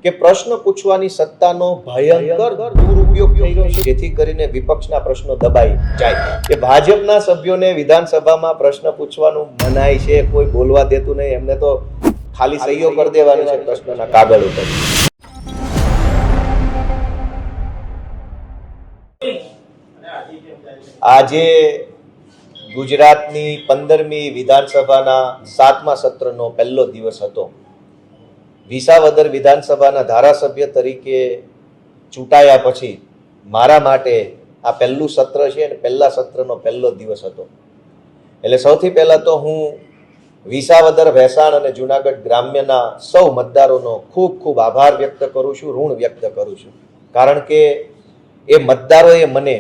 કે પ્રશ્ન પૂછવાની સત્તાનો ભયંકર દુરુપયોગ થઈ રહ્યો છે, જેથી કરીને વિપક્ષના પ્રશ્નો દબાઈ જાય કે ભાજપના સભ્યોને વિધાનસભામાં પ્રશ્ન પૂછવાનું મનાય છે, કોઈ બોલવા દેતું નહીં, એમને તો ખાલી સહીઓ કરી દેવાની છે પ્રશ્નના કાગળ ઉપર. આજે ગુજરાતની 15મી વિધાનસભાના 7મા સત્રનો પહેલો દિવસ હતો. વિસાવદર વિધાનસભાના ધારાસભ્ય તરીકે ચૂંટાયા પછી મારા માટે આ પહેલું સત્ર છે અને પહેલા સત્રનો પહેલો દિવસ હતો. એટલે સૌથી પહેલા તો હું વિસાવદર, ભેસાણ અને જુનાગઢ ગ્રામ્યના સૌ મતદારોનો ખૂબ ખૂબ આભાર વ્યક્ત કરું છું, ઋણ વ્યક્ત કરું છું. કારણ કે એ મતદારોએ મને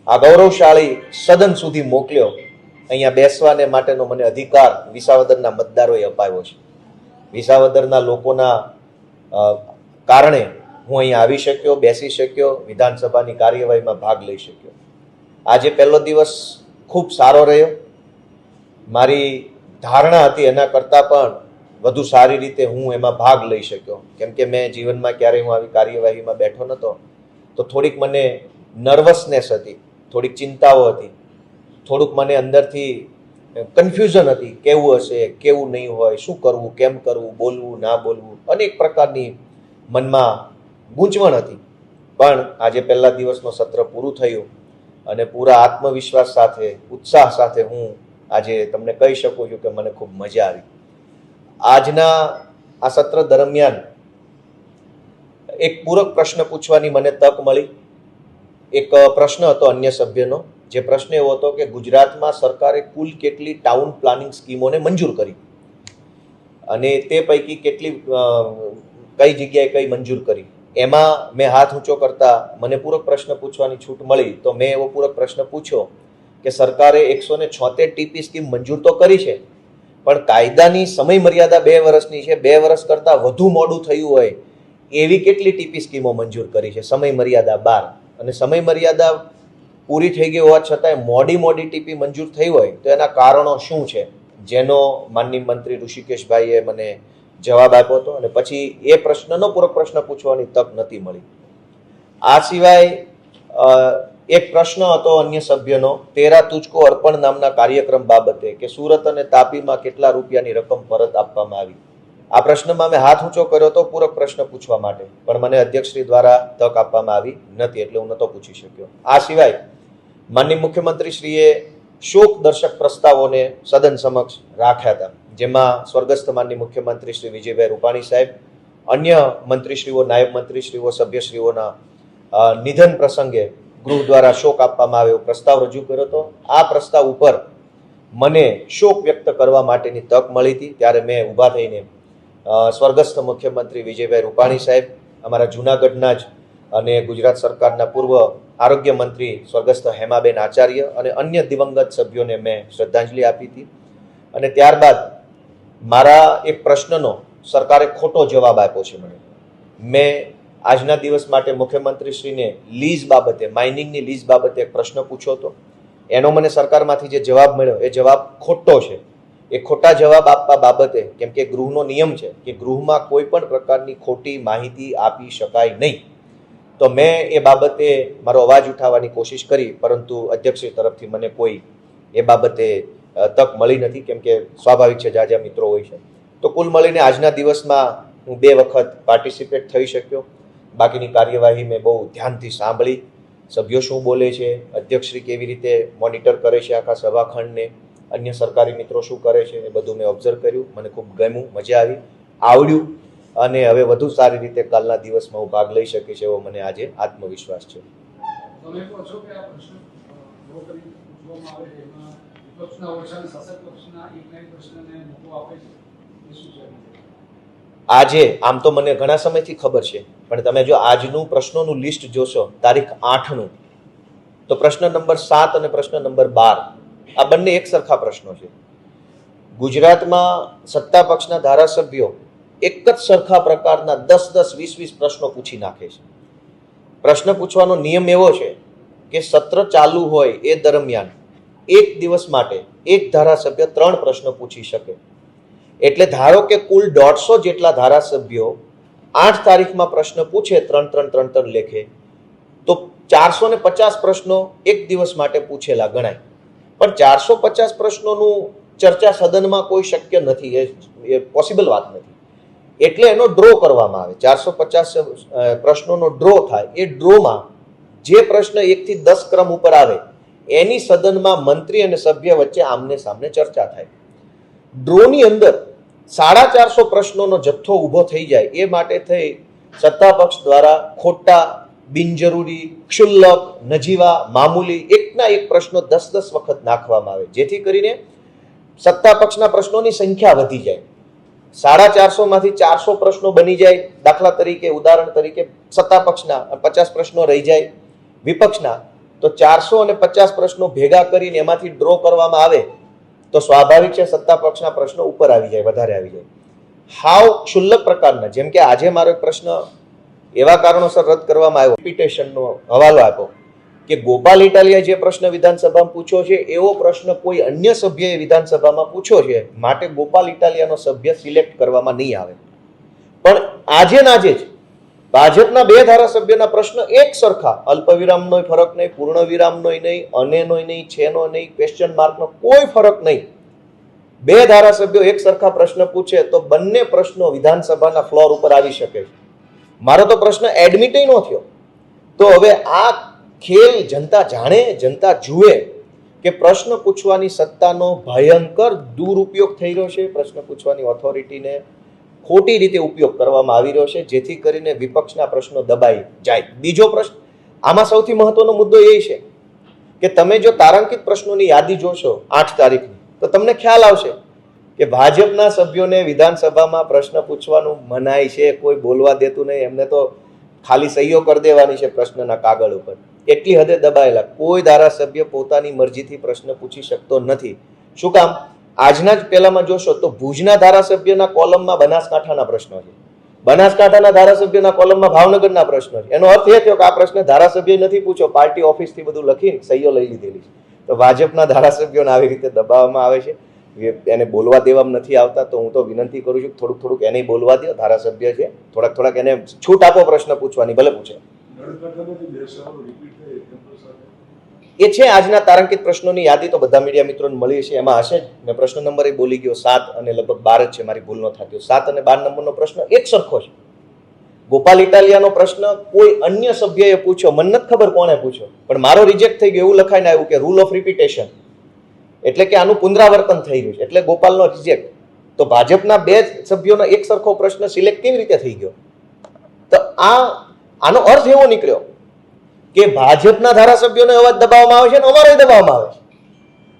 આ ગૌરવશાળી સદન સુધી મોકલ્યો, અહીંયા બેસવાને માટેનો મને અધિકાર વિસાવદરના મતદારોએ અપાવ્યો છે. વિસાવદરના લોકોના કારણે હું અહીંયા આવી શક્યો, બેસી શક્યો, વિધાનસભાની કાર્યવાહીમાં ભાગ લઈ શક્યો. આજે પહેલો દિવસ ખૂબ સારો રહ્યો. મારી ધારણા હતી એના કરતાં પણ વધુ સારી રીતે હું એમાં ભાગ લઈ શક્યો, કેમ કે મેં જીવનમાં ક્યારેય હું આવી કાર્યવાહીમાં બેઠો નહોતો. તો થોડીક મને નર્વસનેસ હતી, થોડીક ચિંતાઓ હતી, થોડુંક મને અંદરથી કન્ફ્યુઝન હતી, કેવું હશે, કેવું નહીં હોય, શું કરવું, કેમ કરવું, બોલવું, ના બોલવું, અનેક પ્રકારની મનમાં ગૂંચવણ હતી. પણ આજે પહેલા દિવસનો સત્ર પૂરું થયું અને પૂરા આત્મવિશ્વાસ સાથે, ઉત્સાહ સાથે હું આજે તમને કહી શકું છું કે મને ખૂબ મજા આવી. આજના આ સત્ર દરમિયાન એક પૂરક પ્રશ્ન પૂછવાની મને તક મળી. એક પ્રશ્ન હતો અન્ય સભ્યનો, જે પ્રશ્ન એવો હતો કે ગુજરાતમાં સરકારે કુલ કેટલી ટાઉન પ્લાનિંગ સ્કીમોને મંજૂર કરી અને તે પૈકી કેટલી કઈ જગ્યાએ કઈ મંજૂર કરી. એમાં મેં હાથ ઊંચો કરતા મને પૂરક પ્રશ્ન પૂછવાની છૂટ મળી, તો મેં એવો પૂરક પ્રશ્ન પૂછ્યો કે સરકારે 176 ટીપી સ્કીમ મંજૂર તો કરી છે, પણ કાયદાની સમય મર્યાદા 2 વર્ષની છે, 2 વર્ષ કરતાં વધુ મોડું થયું હોય એવી કેટલી ટીપી સ્કીમો મંજૂર કરી છે, સમય મર્યાદા 12, અને સમય મર્યાદા પૂરી થઈ ગઈ હોવા છતાંય મોડી ટીપી મંજૂર થઈ હોય તો એના કારણો શું છે, જેનો માનનીય મંત્રી ઋષિકેશભાઈએ મને જવાબ આપ્યો હતો. અને પછી એ પ્રશ્નનો પૂરક પ્રશ્ન પૂછવાની તક નથી મળી. આ સિવાય એક પ્રશ્ન હતો અન્ય સભ્યનો, તેરા તુજકો અર્પણ નામના કાર્યક્રમ બાબતે, કે સુરત અને તાપીમાં કેટલા રૂપિયાની રકમ પરત આપવામાં આવી. આ પ્રશ્નમાં મેં હાથ ઊંચો કર્યો હતો પૂરક પ્રશ્ન પૂછવા માટે, પણ મને અધ્યક્ષશ્રી દ્વારા તક આપવામાં આવી નથી, એટલે હું નહોતો પૂછી શક્યો. આ સિવાય માનનીય મુખ્યમંત્રીશ્રીએ શોક દર્શક પ્રસ્તાવોને સદન સમક્ષ રાખ્યા હતા, જેમાં સ્વર્ગસ્થ માનનીય મુખ્યમંત્રી શ્રી વિજયભાઈ રૂપાણી સાહેબ, અન્ય મંત્રીશ્રીઓ, નાયબ મંત્રીશ્રીઓ, સભ્યશ્રીઓના નિધન પ્રસંગે ગૃહ દ્વારા શોક આપવામાં આવે એવો પ્રસ્તાવ રજૂ કર્યો હતો. આ પ્રસ્તાવ ઉપર મને શોક વ્યક્ત કરવા માટેની તક મળી હતી, ત્યારે મેં ઊભા થઈને સ્વર્ગસ્થ મુખ્યમંત્રી વિજયભાઈ રૂપાણી સાહેબ, અમારા જૂનાગઢના જ અને ગુજરાત સરકારના પૂર્વ આરોગ્ય મંત્રી સ્વર્ગસ્થ હેમાબેન આચાર્ય અને અન્ય દિવંગત સભ્યોને મેં શ્રદ્ધાંજલિ આપી હતી. અને ત્યારબાદ મારા એક પ્રશ્નનો સરકારે ખોટો જવાબ આપ્યો છે. મેં આજના દિવસ માટે મુખ્યમંત્રીશ્રીને લીઝ બાબતે, માઇનિંગની લીઝ બાબતે એક પ્રશ્ન પૂછ્યો હતો. એનો મને સરકારમાંથી જે જવાબ મળ્યો એ જવાબ ખોટો છે. એ ખોટા જવાબ આપવા બાબતે, કેમ કે ગૃહનો નિયમ છે કે ગૃહમાં કોઈ પણ પ્રકારની ખોટી માહિતી આપી શકાય નહીં, તો મેં એ બાબતે મારો અવાજ ઉઠાવવાની કોશિશ કરી, પરંતુ અધ્યક્ષશ્રી તરફથી મને કોઈ એ બાબતે તક મળી નથી, કેમ કે સ્વાભાવિક છે, જાજા મિત્રો હોય છે. તો કુલ મળીને આજના દિવસમાં હું 2 વખત પાર્ટિસિપેટ થઈ શક્યો. બાકીની કાર્યવાહી મેં બહુ ધ્યાનથી સાંભળી, સભ્યો શું બોલે છે, અધ્યક્ષશ્રી કેવી રીતે મોનિટર કરે છે આખા સભાખંડને, અન્ય સરકારી મિત્રો શું કરે છે, એ બધું મેં ઓબ્ઝર્વ કર્યું. મને ખૂબ ગમ્યું, મજા આવી, આવડ્યું, અને હવે વધુ સારી રીતે કાલના દિવસમાં હું ભાગ લઈ શકીશ એવો મને આજે આત્મવિશ્વાસ છે. આજે આમ તો મને ઘણા સમયથી ખબર છે, પણ તમે જો આજનું પ્રશ્નોનું લિસ્ટ જોશો, તારીખ 8નું, તો પ્રશ્ન નંબર 7 અને પ્રશ્ન નંબર 12 આ બંને એક સરખા પ્રશ્નો છે. ગુજરાતમાં સત્તા પક્ષના ધારાસભ્યો એક જ સરખા પ્રકારના 10, 20 પ્રશ્નો પૂછી નાખે છે. પ્રશ્ન પૂછવાનો નિયમ એવો છે કે સત્ર ચાલુ હોય એ દરમિયાન એક દિવસ માટે એક ધારાસભ્ય 3 પ્રશ્ન પૂછી શકે. એટલે ધારો કે કુલ 150 જેટલા ધારાસભ્યો 8 તારીખમાં પ્રશ્ન પૂછે 3 લેખે, તો 450 પ્રશ્નો એક દિવસ માટે પૂછેલા ગણાય. પણ 450 પ્રશ્નોનું ચર્ચા સદનમાં કોઈ શક્ય નથી, એ પોસિબલ વાત નથી. એટલે એનો ડ્રો કરવામાં આવે. 450 પ્રશ્નોનો ડ્રો થાય. એ ડ્રોમાં જે પ્રશ્ન 1 થી 10 ક્રમ ઉપર આવે એની સદનમાં મંત્રી અને સભ્ય વચ્ચે આમને સામને ચર્ચા થાય. ડ્રોની અંદર 450 પ્રશ્નોનો જથ્થો ઊભો થઈ જાય એ માટે થઈ સત્તા પક્ષ દ્વારા ખોટા, બિનજરૂરી, ક્ષુલ્લક, નજીવા, મામૂલી એકના એક પ્રશ્નો 10 વખત નાખવામાં આવે, જેથી કરીને સત્તા પક્ષના પ્રશ્નોની સંખ્યા વધી જાય. 450 માંથી 400 પ્રશ્નો બની જાય. દાખલા તરીકે, ઉદાહરણ તરીકે, સત્તા પક્ષના 50 પ્રશ્નો રહી જાય વિપક્ષના, તો 450 પ્રશ્નો ભેગા કરીને એમાંથી ડ્રો કરવામાં આવે તો સ્વાભાવિક છે સત્તા પક્ષના પ્રશ્નો ઉપર આવી જાય, વધારે આવી જાય. હાવ ક્ષુલ્લક પ્રકારના, જેમ કે આજે મારો એક પ્રશ્ન એવા કારણોસર રદ કરવામાં આવ્યો, રિપીટેશનનો હવાલો આપ્યો કે ગોપાલ ઇટાલિયાએ જે પ્રશ્ન વિધાનસભામાં પૂછ્યો છે એવો પ્રશ્ન કોઈ અન્ય સભ્યએ વિધાનસભામાં પૂછ્યો છે, માટે ગોપાલ ઇટાલિયાનો સભ્ય સિલેક્ટ કરવામાં નહીં આવે. પણ આજે ને આજે જ ભાજપના 2 ધારાસભ્યના પ્રશ્ન એક સરખા, અલ્પવિરામનો ફરક નહીં, પૂર્ણ વિરામનો નહીં, અનેનો નહીં, છેનો નહીં, ક્વેશ્ચન માર્કનો કોઈ ફરક નહીં, 2 ધારાસભ્યો એક સરખા પ્રશ્ન પૂછે તો બંને પ્રશ્નો વિધાનસભાના ફ્લોર ઉપર આવી શકે છે. મારો તો પ્રશ્ન એડમિટ ન થયો. તો હવે આ ખેલ જનતા જાણે, જનતા જુએ કે પ્રશ્ન પૂછવાની સત્તાનો ભયંકર દુરુપયોગ થઈ રહ્યો છે. પ્રશ્ન પૂછવાની ઓથોરિટીને ખોટી રીતે ઉપયોગ કરવામાં આવી રહ્યો છે, જેથી કરીને વિપક્ષના પ્રશ્નો દબાઈ જાય. બીજો પ્રશ્ન, આમાં સૌથી મહત્વનો મુદ્દો એ છે કે તમે જો તારાંકિત પ્રશ્નોની યાદી જોશો 8 તારીખની, તો તમને ખ્યાલ આવશે કે ભાજપના સભ્યોને વિધાનસભામાં પ્રશ્ન પૂછવાનું મનાય છે, કોઈ બોલવા દેતું નહીં. એમને તો ખાલી સહીઓ કરી દેવાની છે પ્રશ્નના કાગળ ઉપર. એટલી હદે દબાયેલા. કોઈ ધારાસભ્ય પોતાની મરજીથી પ્રશ્ન પૂછી શકતો નથી. શું કામ? આજના જ પહેલામાં જોશો તો ભુજના ધારાસભ્યના કોલમમાં બનાસકાંઠાના પ્રશ્નો છે, બનાસકાંઠાના ધારાસભ્યના કોલમમાં ભાવનગરના પ્રશ્નો છે. એનો અર્થ એ થયો કે આ પ્રશ્ન ધારાસભ્યએ નથી પૂછ્યો, પાર્ટી ઓફિસથી બધું લખીને સહીઓ લઈ લીધેલી છે. તો ભાજપના ધારાસભ્યોને આવી રીતે દબાવવામાં આવે છે, એને બોલવા દેવામાં નથી આવતા. તો હું તો વિનંતી કરું છું થોડુંક એને બોલવા દો, ધારાસભ્ય છે, થોડાક એને છૂટ આપો પ્રશ્ન પૂછવાની, ભલે પૂછે. એ છે આજના તારાંકિત પ્રશ્નોની યાદી, તો બધા મીડિયા મિત્રોને મળી છે, એમાં હશે જ. મેં પ્રશ્ન નંબર એ બોલી ગયો 7 અને લગભગ 12 જ છે, મારી ભૂલ ન થતી. 7 અને 12 નંબરનો પ્રશ્ન એક સરખો છે. ગોપાલ ઇટાલિયાનો પ્રશ્ન કોઈ અન્ય સભ્યએ પૂછ્યો, મને નથી ખબર કોણે પૂછ્યો, પણ મારો રિજેક્ટ થઈ ગયો એવું લખાઈને આવ્યું કે રૂલ ઓફ રિપીટેશન, એટલે કે આનું પુનરાવર્તન થઈ રહ્યું છે, એટલે ગોપાલનો રિજેક્ટ. તો ભાજપના 2 સભ્યોનો એક સરખો પ્રશ્ન સિલેક્ટ કેવી રીતે થઈ ગયો? તો આનો અર્થ એવો નીકળ્યો કે ભાજપના ધારાસભ્યોને અવાજ દબાવવામાં આવે છે અને અમારો દબાવવામાં આવે છે.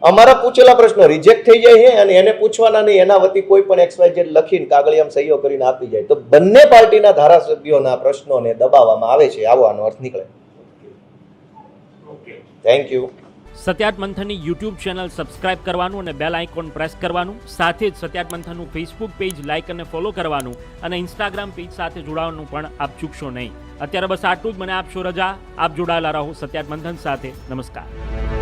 અમારા પૂછેલા પ્રશ્નો રિજેક્ટ થઈ જાય છે અને એને પૂછવાના નહીં, એના વતી કોઈ પણ XYZ લખીને કાગળિયામાં સહીઓ કરીને આપી જાય. તો બંને પાર્ટીના ધારાસભ્યોના પ્રશ્નોને દબાવવામાં આવે છે, આવો આનો અર્થ નીકળે. Thank you. સત્યાર્થ મંથનની યુટ્યુબ ચેનલ સબસ્ક્રાઇબ કરવાનું અને બેલ આઇકોન પ્રેસ કરવાનું, સાથે જ સત્યાર્થ મંથનનું ફેસબુક પેજ લાઇક અને ફોલો કરવાનું અને ઇન્સ્ટાગ્રામ પેજ સાથે જોડાવાનું પણ આપ ચૂકશો નહીં. અત્યારે બસ આટલું જ. મને આપશો રજા. આપ જોડાયેલા રહો સત્યાર્થ મંથન સાથે. નમસ્કાર.